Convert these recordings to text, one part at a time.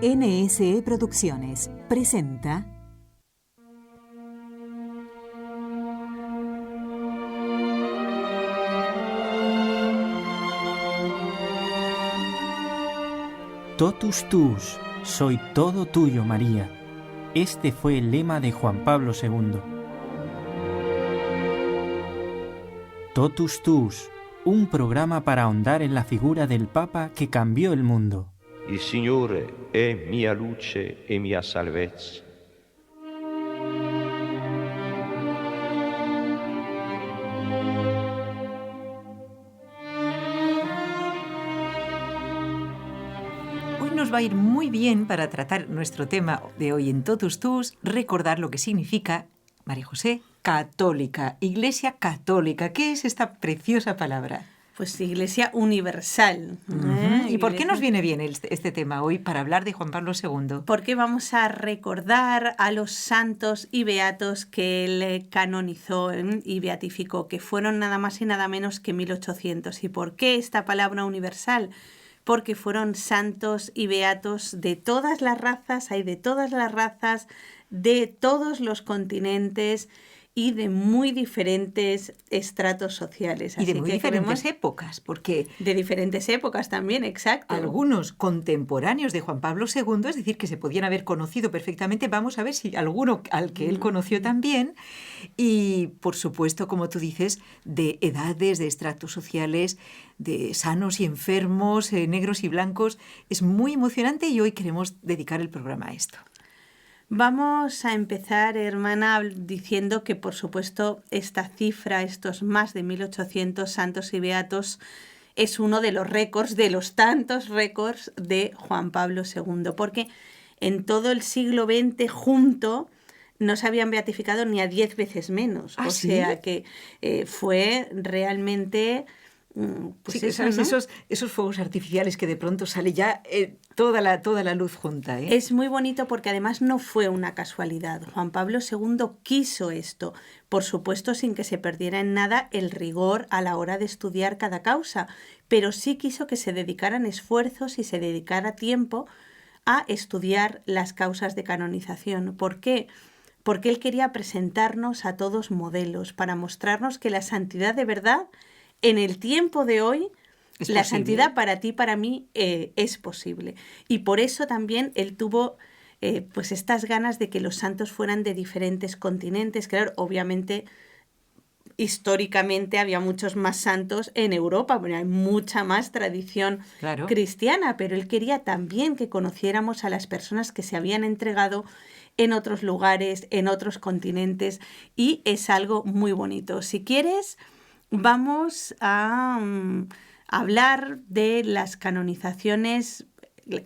NSE Producciones presenta Totus tuus, soy todo tuyo, María. Este fue el lema de Juan Pablo II. Totus tuus, un programa para ahondar en la figura del Papa que cambió el mundo. Il Signore è mia luce e mia salvezza. Hoy nos va a ir muy bien para tratar nuestro tema de hoy en Totus Tuus, recordar lo que significa, María José, católica, Iglesia católica. ¿Qué es esta preciosa palabra? Pues Iglesia universal. ¿Y por qué nos viene bien este tema hoy para hablar de Juan Pablo II? Porque vamos a recordar a los santos y beatos que él canonizó y beatificó, que fueron nada más y nada menos que 1800. ¿Y por qué esta palabra universal? Porque fueron santos y beatos de todas las razas, hay de todas las razas, de todos los continentes y de muy diferentes estratos sociales. Y de muy diferentes épocas, porque... De diferentes épocas también, exacto. Algunos contemporáneos de Juan Pablo II, es decir, que se podían haber conocido perfectamente, vamos a ver si alguno al que él conoció también, y por supuesto, como tú dices, de edades, de estratos sociales, de sanos y enfermos, negros y blancos. Es muy emocionante y hoy queremos dedicar el programa a esto. Vamos a empezar, hermana, diciendo que, por supuesto, esta cifra, estos más de 1800 santos y beatos, es uno de los récords, de los tantos récords de Juan Pablo II, porque en todo el siglo XX junto no se habían beatificado ni a 10 veces menos. ¿Ah, o sí? sea que fue realmente... Pues sí, ¿sabes? ¿No? Esos fuegos artificiales que de pronto sale ya toda la luz junta. Es muy bonito porque además no fue una casualidad. Juan Pablo II quiso esto, por supuesto sin que se perdiera en nada el rigor a la hora de estudiar cada causa, pero sí quiso que se dedicaran esfuerzos y se dedicara tiempo a estudiar las causas de canonización. ¿Por qué? Porque él quería presentarnos a todos modelos para mostrarnos que la santidad de verdad en el tiempo de hoy, la santidad para ti, para mí, es posible. Y por eso también él tuvo pues estas ganas de que los santos fueran de diferentes continentes. Claro, obviamente, históricamente había muchos más santos en Europa, bueno, hay mucha más tradición cristiana, pero él quería también que conociéramos a las personas que se habían entregado en otros lugares, en otros continentes, y es algo muy bonito. Si quieres... Vamos a hablar de las canonizaciones,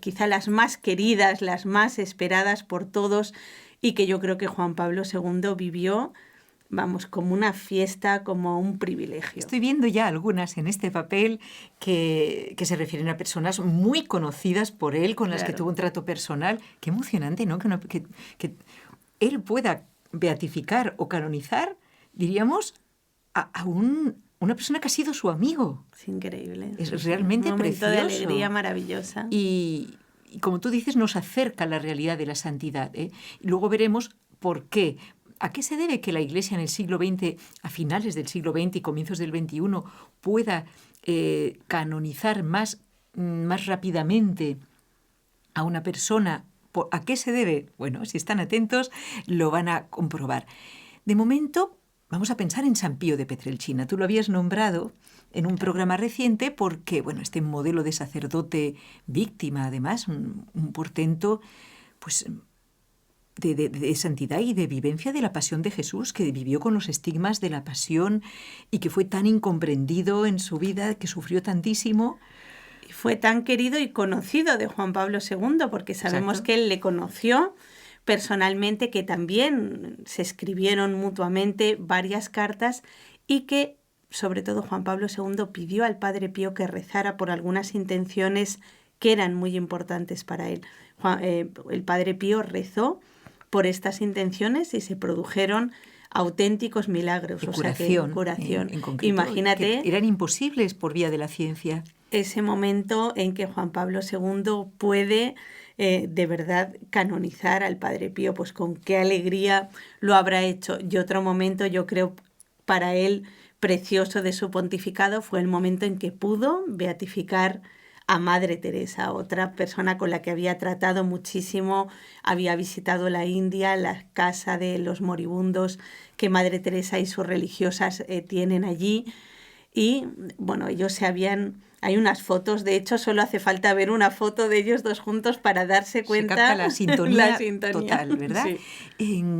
quizá las más queridas, las más esperadas por todos y que yo creo que Juan Pablo II vivió, vamos, como una fiesta, como un privilegio. Estoy viendo ya algunas en este papel que se refieren a personas muy conocidas por él, con las que tuvo un trato personal. Qué emocionante, ¿no? Que él pueda beatificar o canonizar, diríamos, a una persona que ha sido su amigo. Es increíble. Es realmente un precioso. momento de alegría maravillosa. Y como tú dices, nos acerca a la realidad de la santidad. Y luego veremos por qué. ¿A qué se debe que la Iglesia en el siglo XX, a finales del siglo XX y comienzos del XXI, pueda canonizar más rápidamente a una persona? ¿A qué se debe? Bueno, si están atentos, lo van a comprobar. De momento... Vamos a pensar en San Pío de Petrelcina. Tú lo habías nombrado en un programa reciente porque, bueno, este modelo de sacerdote víctima, además, un portento pues, de santidad y de vivencia de la pasión de Jesús, que vivió con los estigmas de la pasión y que fue tan incomprendido en su vida, que sufrió tantísimo. Y fue tan querido y conocido de Juan Pablo II, porque sabemos que él le conoció personalmente, que también se escribieron mutuamente varias cartas y que, sobre todo, Juan Pablo II pidió al Padre Pío que rezara por algunas intenciones que eran muy importantes para él. El Padre Pío rezó por estas intenciones y se produjeron auténticos milagros. Curación. En concreto, imagínate. Que eran imposibles por vía de la ciencia. Ese momento en que Juan Pablo II puede de verdad canonizar al Padre Pío, pues con qué alegría lo habrá hecho. Y otro momento, yo creo, para él precioso de su pontificado fue el momento en que pudo beatificar a Madre Teresa, otra persona con la que había tratado muchísimo, había visitado la India, la casa de los moribundos que Madre Teresa y sus religiosas tienen allí. Y bueno, hay unas fotos, de hecho solo hace falta ver una foto de ellos dos juntos para darse cuenta. Se capta la sintonía, la sintonía total, ¿verdad? Sí.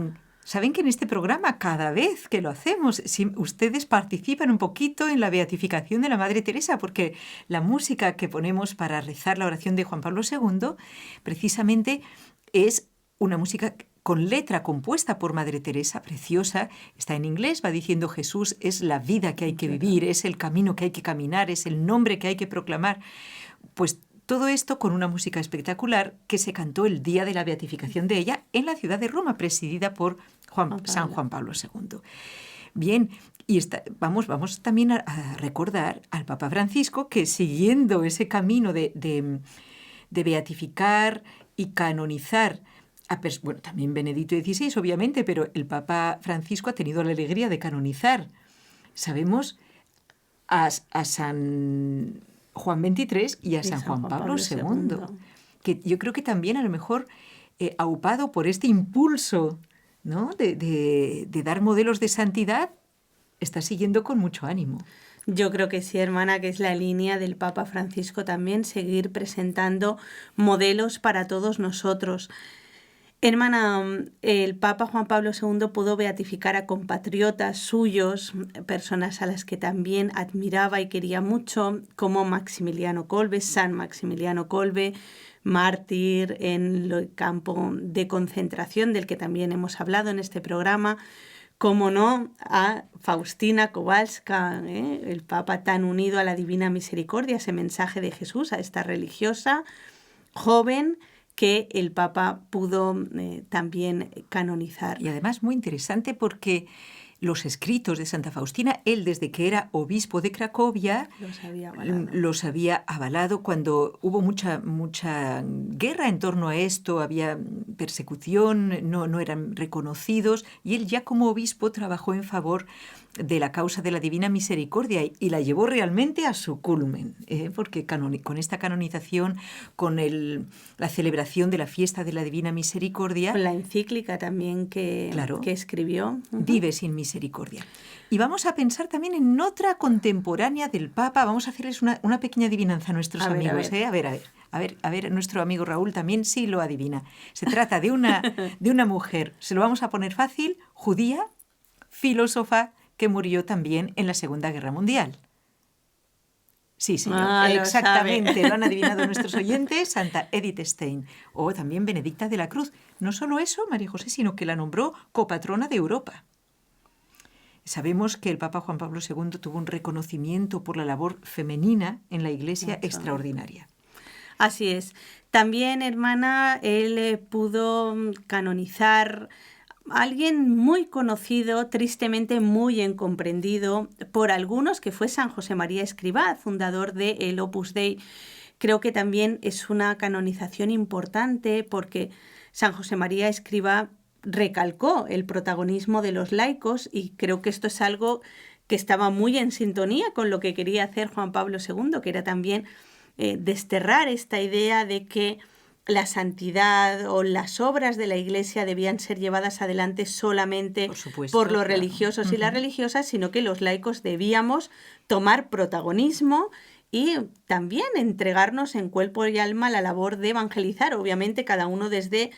Saben que en este programa, cada vez que lo hacemos, si ustedes participan un poquito en la beatificación de la Madre Teresa, porque la música que ponemos para rezar la oración de Juan Pablo II, precisamente es una música con letra compuesta por Madre Teresa, preciosa, está en inglés, va diciendo Jesús es la vida que hay que vivir, es el camino que hay que caminar, es el nombre que hay que proclamar. Pues todo esto con una música espectacular que se cantó el día de la beatificación de ella en la ciudad de Roma, presidida por San Juan Pablo II. Bien, y vamos también a recordar al Papa Francisco que siguiendo ese camino de beatificar y canonizar, también Benedicto XVI obviamente, pero el Papa Francisco ha tenido la alegría de canonizar, sabemos, a San Juan XXIII y a San Juan Pablo II, que yo creo que también a lo mejor aupado por este impulso, ¿no?, de dar modelos de santidad, está siguiendo con mucho ánimo. Yo creo que sí, hermana, que es la línea del Papa Francisco también, seguir presentando modelos para todos nosotros. Hermana, el Papa Juan Pablo II pudo beatificar a compatriotas suyos, personas a las que también admiraba y quería mucho, como Maximiliano Kolbe, San Maximiliano Kolbe, mártir en el campo de concentración del que también hemos hablado en este programa, como no, a Faustina Kowalska, el Papa tan unido a la Divina Misericordia, ese mensaje de Jesús, a esta religiosa joven que el Papa pudo también canonizar. Y además muy interesante porque los escritos de Santa Faustina, él desde que era obispo de Cracovia los había avalado cuando hubo mucha guerra en torno a esto, había persecución, no eran reconocidos, y él ya como obispo trabajó en favor de la causa de la Divina Misericordia y la llevó realmente a su culmen, porque con esta canonización, con la celebración de la fiesta de la Divina Misericordia... Con la encíclica también que escribió. Vive sin misericordia. Y vamos a pensar también en otra contemporánea del Papa. Vamos a hacerles una pequeña adivinanza a nuestros amigos. A ver, nuestro amigo Raúl también sí lo adivina. Se trata de una mujer, se lo vamos a poner fácil, judía, filósofa, que murió también en la Segunda Guerra Mundial. Sí, señor, exactamente, lo han adivinado nuestros oyentes, Santa Edith Stein, o también Benedicta de la Cruz. No solo eso, María José, sino que la nombró copatrona de Europa. Sabemos que el Papa Juan Pablo II tuvo un reconocimiento por la labor femenina en la Iglesia extraordinaria. Así es. También, hermana, él pudo canonizar alguien muy conocido, tristemente muy incomprendido por algunos, que fue San José María Escrivá, fundador del Opus Dei. Creo que también es una canonización importante porque San José María Escrivá recalcó el protagonismo de los laicos y creo que esto es algo que estaba muy en sintonía con lo que quería hacer Juan Pablo II, que era también desterrar esta idea de que la santidad o las obras de la Iglesia debían ser llevadas adelante solamente por los religiosos y las religiosas, sino que los laicos debíamos tomar protagonismo y también entregarnos en cuerpo y alma a la labor de evangelizar, obviamente cada uno desde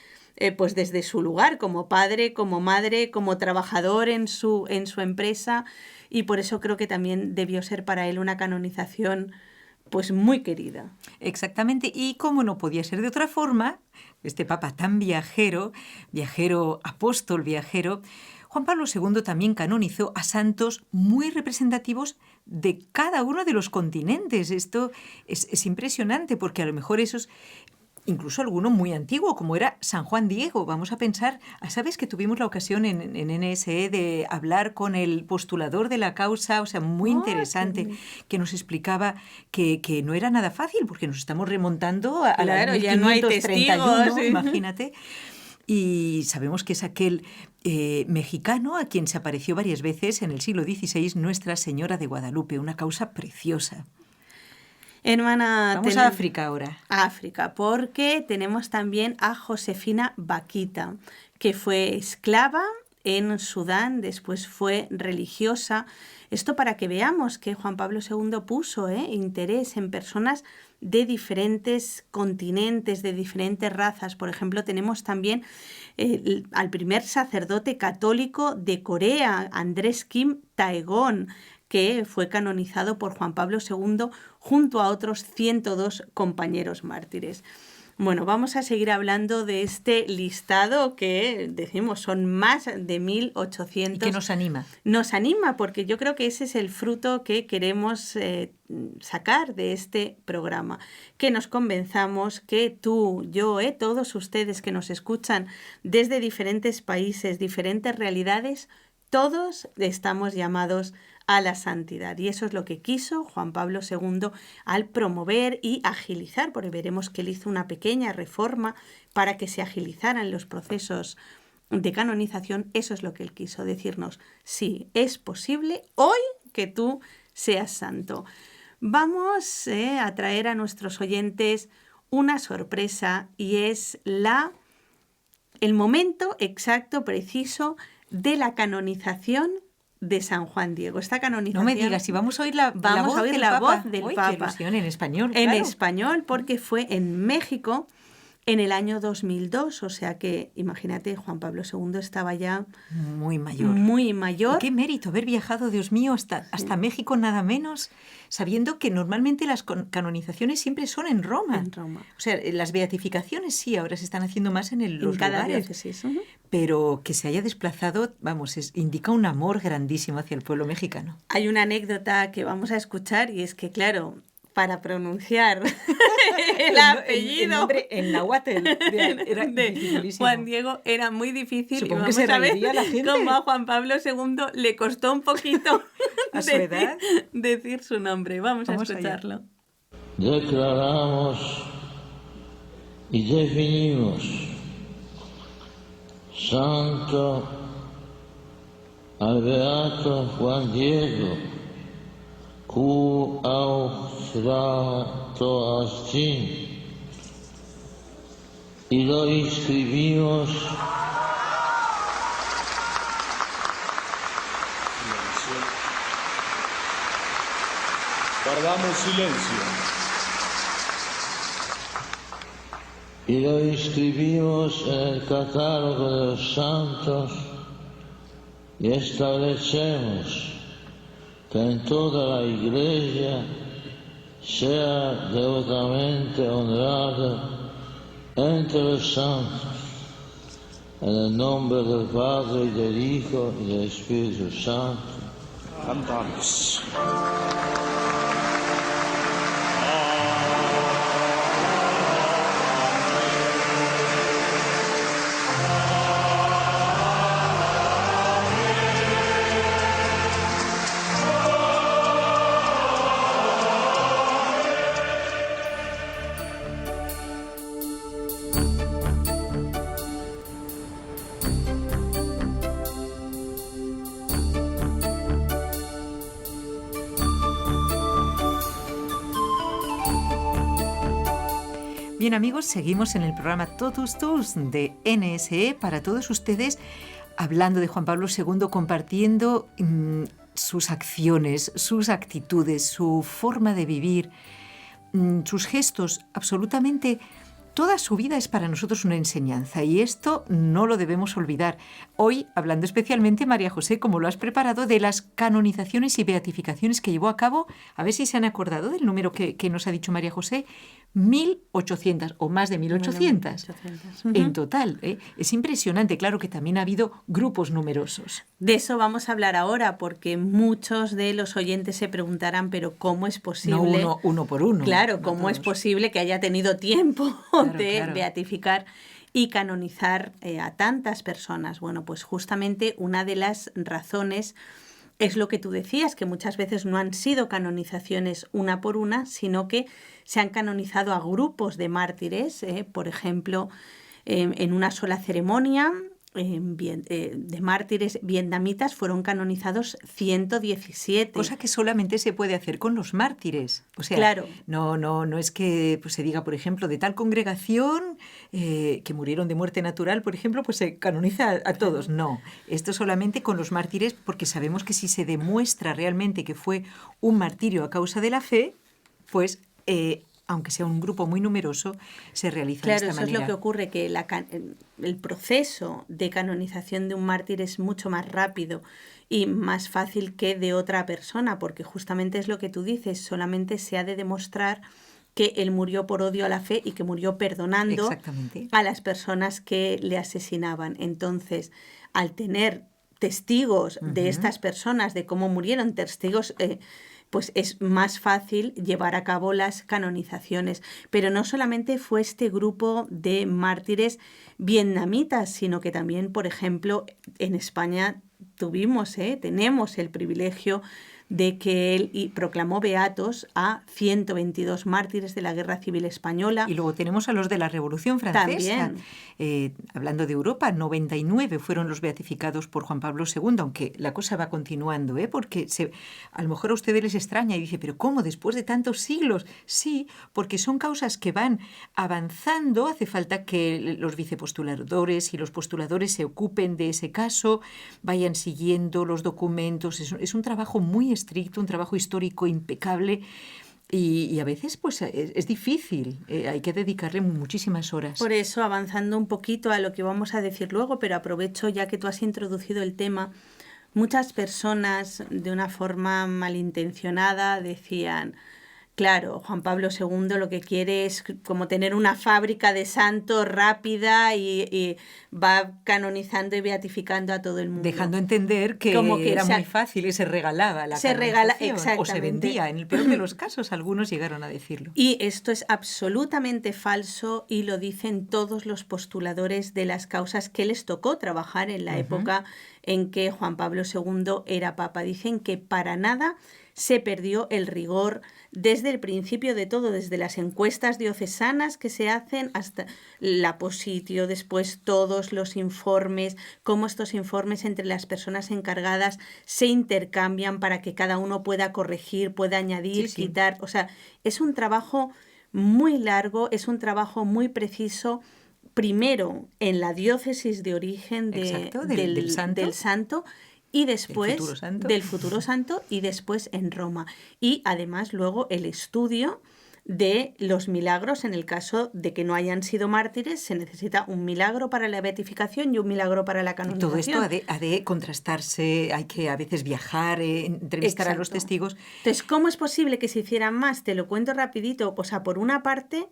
su lugar, como padre, como madre, como trabajador en su empresa, y por eso creo que también debió ser para él una canonización pues muy querida. Exactamente, y como no podía ser de otra forma, este Papa tan viajero apóstol, Juan Pablo II también canonizó a santos muy representativos de cada uno de los continentes. Esto es impresionante porque a lo mejor esos incluso alguno muy antiguo, como era San Juan Diego. Vamos a pensar, ¿sabes que tuvimos la ocasión en NSE de hablar con el postulador de la causa? O sea, muy interesante, que nos explicaba que no era nada fácil, porque nos estamos remontando a Claro, la ya no hay 1531, testigos, sí. imagínate. Y sabemos que es aquel mexicano a quien se apareció varias veces en el siglo XVI Nuestra Señora de Guadalupe, una causa preciosa. Hermana, Vamos a África ahora. África, porque tenemos también a Josefina Baquita, que fue esclava en Sudán, después fue religiosa. Esto para que veamos que Juan Pablo II puso interés en personas de diferentes continentes, de diferentes razas. Por ejemplo, tenemos también al primer sacerdote católico de Corea, Andrés Kim Taegong, que fue canonizado por Juan Pablo II junto a otros 102 compañeros mártires. Bueno, vamos a seguir hablando de este listado que, decimos, son más de 1.800. Y que nos anima. Nos anima porque yo creo que ese es el fruto que queremos sacar de este programa. Que nos convenzamos que tú, yo, todos ustedes que nos escuchan desde diferentes países, diferentes realidades, todos estamos llamados a la santidad. Y eso es lo que quiso Juan Pablo II al promover y agilizar, porque veremos que él hizo una pequeña reforma para que se agilizaran los procesos de canonización. Eso es lo que él quiso decirnos. Sí, es posible hoy que tú seas santo. Vamos a traer a nuestros oyentes una sorpresa y es el momento exacto, preciso de la canonización de San Juan Diego. Esta canonización... No me digas, si vamos a oír la voz del la Papa. voz del ¡Uy, Papa. qué ilusión! En español, En claro. español, porque fue en México en el año 2002. O sea que, imagínate, Juan Pablo II estaba ya... Muy mayor. Muy mayor. Qué mérito haber viajado, Dios mío, hasta México nada menos, sabiendo que normalmente las canonizaciones siempre son en Roma. En Roma. O sea, las beatificaciones sí, ahora se están haciendo más en los cada lugares. diócesis. Pero que se haya desplazado, vamos, indica un amor grandísimo hacia el pueblo mexicano. Hay una anécdota que vamos a escuchar y es que, claro, para pronunciar el apellido... El nombre en náhuatl era dificilísimo. Juan Diego era muy difícil. Supongo y que se vamos a ver reiría la gente. cómo a Juan Pablo II le costó un poquito ¿A su edad? decir su nombre. Vamos a escucharlo. Allá. Declaramos y definimos santo al beato Juan Diego, cu austrato astin, y lo inscribimos Guardamos silencio. Y lo inscribimos en el catálogo de los santos y establecemos que en toda la Iglesia sea devotamente honrado entre los santos, en el nombre del Padre y del Hijo y del Espíritu Santo. Cantamos. Bien, amigos, seguimos en el programa Totus Tus de NSE para todos ustedes, hablando de Juan Pablo II, compartiendo sus acciones, sus actitudes, su forma de vivir, sus gestos. Absolutamente toda su vida es para nosotros una enseñanza y esto no lo debemos olvidar. Hoy, hablando especialmente, María José, como lo has preparado, de las canonizaciones y beatificaciones que llevó a cabo, a ver si se han acordado del número que nos ha dicho María José, 1.800 o más de 1.800 1.800. en total. Es impresionante, claro que también ha habido grupos numerosos. De eso vamos a hablar ahora, porque muchos de los oyentes se preguntarán, pero ¿cómo es posible? No uno por uno. Claro, no ¿cómo es todos. posible que haya tenido tiempo de beatificar y canonizar a tantas personas? Bueno, pues justamente una de las razones es lo que tú decías, que muchas veces no han sido canonizaciones una por una, sino que se han canonizado a grupos de mártires, por ejemplo, en una sola ceremonia. De mártires vietnamitas fueron canonizados 117. Cosa que solamente se puede hacer con los mártires. O sea, claro. No es que pues, se diga, por ejemplo, de tal congregación que murieron de muerte natural, por ejemplo, pues se canoniza a todos. No, esto solamente con los mártires, porque sabemos que si se demuestra realmente que fue un martirio a causa de la fe, pues aunque sea un grupo muy numeroso, se realiza de esta manera. Claro, eso es lo que ocurre, que el proceso de canonización de un mártir es mucho más rápido y más fácil que de otra persona, porque justamente es lo que tú dices, solamente se ha de demostrar que él murió por odio a la fe y que murió perdonando a las personas que le asesinaban. Entonces, al tener testigos de estas personas, de cómo murieron, testigos... pues es más fácil llevar a cabo las canonizaciones. Pero no solamente fue este grupo de mártires vietnamitas, sino que también, por ejemplo, en España tenemos el privilegio de que él proclamó beatos a 122 mártires de la Guerra Civil Española. Y luego tenemos a los de la Revolución Francesa. Hablando de Europa, 99 fueron los beatificados por Juan Pablo II, aunque la cosa va continuando, porque a lo mejor a ustedes les extraña y dice, ¿pero cómo? ¿Después de tantos siglos? Sí, porque son causas que van avanzando. Hace falta que los vicepostuladores y los postuladores se ocupen de ese caso, vayan siguiendo los documentos. Es un trabajo muy estricto, un trabajo histórico impecable y a veces pues es difícil, hay que dedicarle muchísimas horas. Por eso, avanzando un poquito a lo que vamos a decir luego, pero aprovecho ya que tú has introducido el tema, muchas personas de una forma malintencionada decían... Claro, Juan Pablo II lo que quiere es como tener una fábrica de santos rápida y va canonizando y beatificando a todo el mundo. Dejando entender que era muy fácil y se regalaba la canonización o se vendía. En el peor de los casos, algunos llegaron a decirlo. Y esto es absolutamente falso y lo dicen todos los postuladores de las causas que les tocó trabajar en la época en que Juan Pablo II era papa. Dicen que para nada se perdió el rigor desde el principio de todo, desde las encuestas diocesanas que se hacen hasta la positio, después todos los informes, cómo estos informes entre las personas encargadas se intercambian para que cada uno pueda corregir, pueda añadir, quitar. O sea, es un trabajo muy largo, es un trabajo muy preciso, primero en la diócesis de origen del santo, y después del futuro santo y después en Roma. Y además luego el estudio de los milagros en el caso de que no hayan sido mártires. Se necesita un milagro para la beatificación y un milagro para la canonización. Todo esto ha de contrastarse, hay que a veces viajar, entrevistar a los testigos. Entonces, ¿cómo es posible que se hicieran más? Te lo cuento rapidito. O sea, por una parte,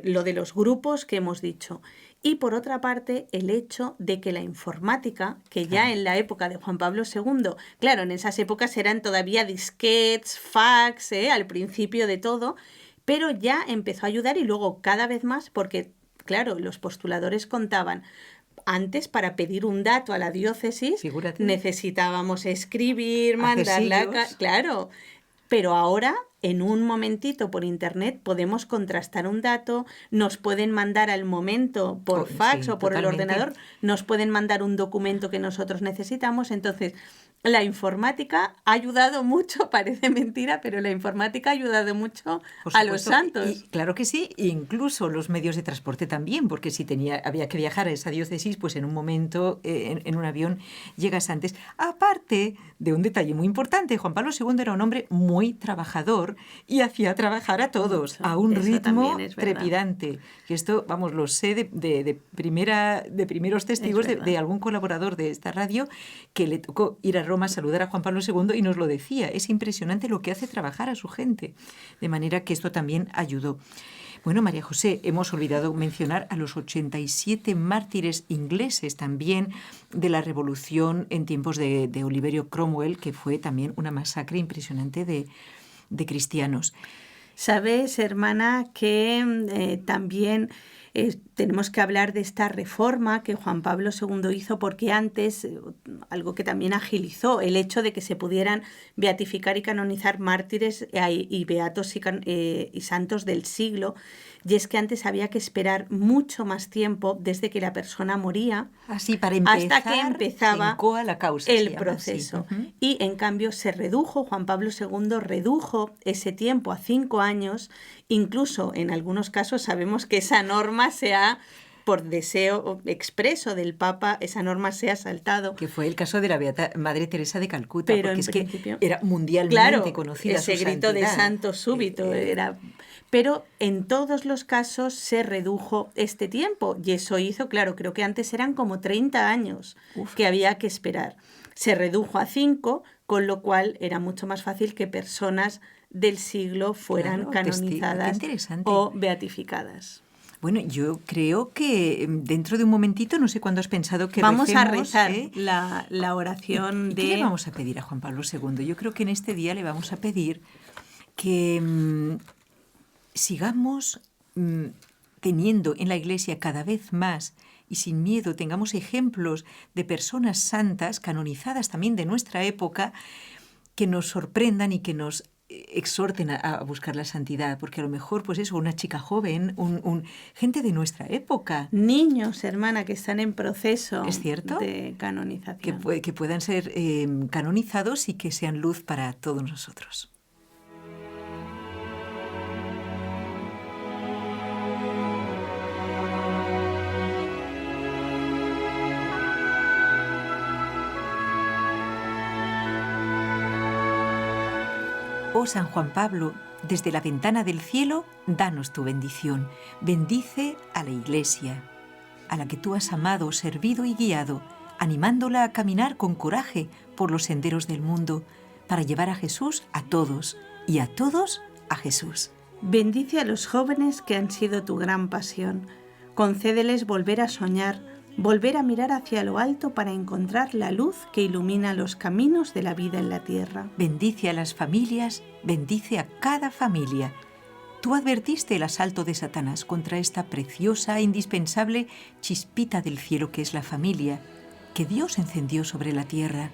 lo de los grupos que hemos dicho. Y por otra parte, el hecho de que la informática, que ya en la época de Juan Pablo II, claro, en esas épocas eran todavía disquetes, fax, al principio de todo, pero ya empezó a ayudar y luego cada vez más, porque, claro, los postuladores contaban, antes para pedir un dato a la diócesis, necesitábamos escribir, mandarla, claro, pero ahora... En un momentito por internet podemos contrastar un dato, nos pueden mandar al momento por fax o por el ordenador, nos pueden mandar un documento que nosotros necesitamos. Entonces, la informática ha ayudado mucho, parece mentira, pero la informática ha ayudado mucho a los santos. Y, claro que sí, incluso los medios de transporte también, porque si había que viajar a esa diócesis, pues en un momento en un avión llegas antes. Aparte de un detalle muy importante, Juan Pablo II era un hombre muy trabajador y hacía trabajar a todos a un ritmo trepidante. Que esto, vamos, lo sé de primeros testigos de algún colaborador de esta radio que le tocó ir a Roma a saludar a Juan Pablo II y nos lo decía. Es impresionante lo que hace trabajar a su gente. De manera que esto también ayudó. Bueno, María José, hemos olvidado mencionar a los 87 mártires ingleses también de la Revolución en tiempos de Oliverio Cromwell, que fue también una masacre impresionante de cristianos. Sabes, hermana, que también tenemos que hablar de esta reforma que Juan Pablo II hizo, porque antes, algo que también agilizó, el hecho de que se pudieran beatificar y canonizar mártires y beatos y santos del siglo, y es que antes había que esperar mucho más tiempo desde que la persona moría Así, para empezar, hasta que empezaba se incoa la causa, el se llama proceso. así. Uh-huh. Y en cambio se redujo, Juan Pablo II redujo ese tiempo a 5 años, incluso en algunos casos sabemos que esa norma se ha, por deseo expreso del Papa, esa norma se ha saltado. Que fue el caso de la Beata Madre Teresa de Calcuta, Pero porque en principio, que era mundialmente claro, conocida ese su grito santidad. de santo súbito era... Pero en todos los casos se redujo este tiempo y eso hizo, claro, creo que antes eran como 30 años que había que esperar. Se redujo a 5, con lo cual era mucho más fácil que personas del siglo fueran canonizadas o beatificadas. Bueno, yo creo que dentro de un momentito, no sé cuándo has pensado que vamos recemos, a rezar la oración ¿Y de... qué le vamos a pedir a Juan Pablo II? Yo creo que en este día le vamos a pedir que sigamos teniendo en la Iglesia cada vez más y sin miedo, tengamos ejemplos de personas santas, canonizadas también de nuestra época, que nos sorprendan y que nos exhorten a buscar la santidad, porque a lo mejor, pues eso, una chica joven, gente de nuestra época. Niños, hermana, que están en proceso ¿Es cierto? De canonización. Que puedan ser canonizados y que sean luz para todos nosotros. Oh San Juan Pablo, desde la ventana del cielo, danos tu bendición. Bendice a la Iglesia, a la que tú has amado, servido y guiado, animándola a caminar con coraje por los senderos del mundo, para llevar a Jesús a todos y a todos a Jesús. Bendice a los jóvenes que han sido tu gran pasión. Concédeles volver a soñar, volver a mirar hacia lo alto para encontrar la luz que ilumina los caminos de la vida en la tierra. Bendice a las familias, bendice a cada familia. Tú advertiste el asalto de Satanás contra esta preciosa e indispensable chispita del cielo que es la familia, que Dios encendió sobre la tierra.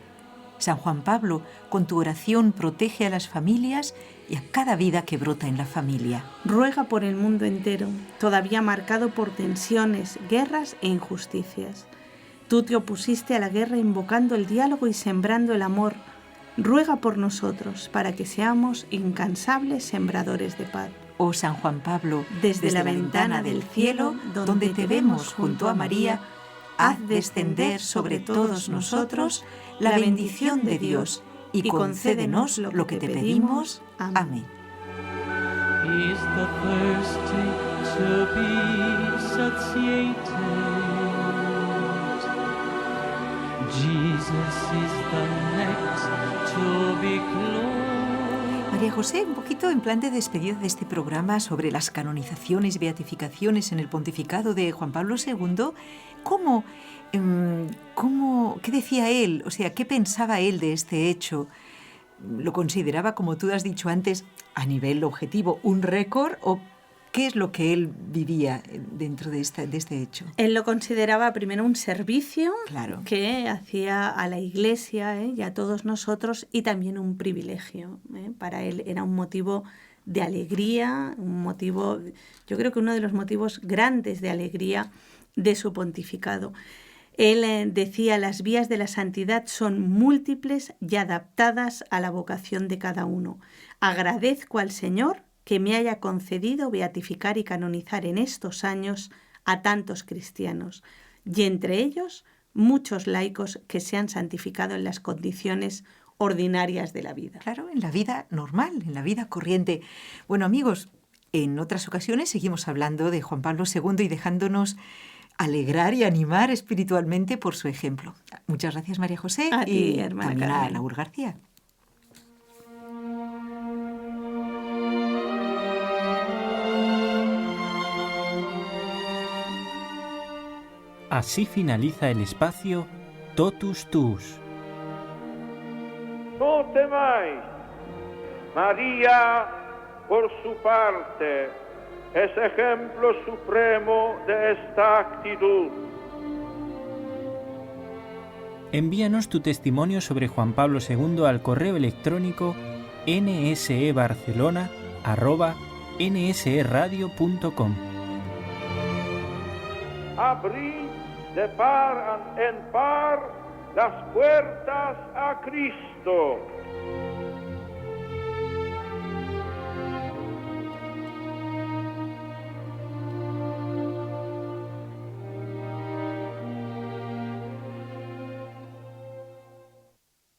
San Juan Pablo, con tu oración protege a las familias y a cada vida que brota en la familia. Ruega por el mundo entero, todavía marcado por tensiones, guerras e injusticias. Tú te opusiste a la guerra invocando el diálogo y sembrando el amor. Ruega por nosotros para que seamos incansables sembradores de paz. Oh San Juan Pablo, desde la ventana del cielo, donde te vemos junto a María, haz descender sobre todos nosotros la bendición de Dios y concédenos lo que te pedimos. Amén. He is the thirsty to be satiated. Jesus is the next to be clothed. María José, un poquito en plan de despedida de este programa sobre las canonizaciones y beatificaciones en el pontificado de Juan Pablo II, ¿qué decía él? O sea, ¿qué pensaba él de este hecho? ¿Lo consideraba, como tú has dicho antes, a nivel objetivo, un récord o qué es lo que él vivía dentro de este hecho? Él lo consideraba primero un servicio claro, que hacía a la Iglesia y a todos nosotros y también un privilegio. Para él era un motivo de alegría, yo creo que uno de los motivos grandes de alegría de su pontificado. Él decía, las vías de la santidad son múltiples y adaptadas a la vocación de cada uno. Agradezco al Señor que me haya concedido beatificar y canonizar en estos años a tantos cristianos, y entre ellos muchos laicos que se han santificado en las condiciones ordinarias de la vida. Claro, en la vida normal, en la vida corriente. Bueno, amigos, en otras ocasiones seguimos hablando de Juan Pablo II y dejándonos alegrar y animar espiritualmente por su ejemplo. Muchas gracias, María José. A ti, y hermana también Carmen. a Laura García. Así finaliza el espacio Totus Tus. No temáis. María, por su parte, es ejemplo supremo de esta actitud. Envíanos tu testimonio sobre Juan Pablo II al correo electrónico nsebarcelona@nseradio.com. Abrid de par en par las puertas a Cristo.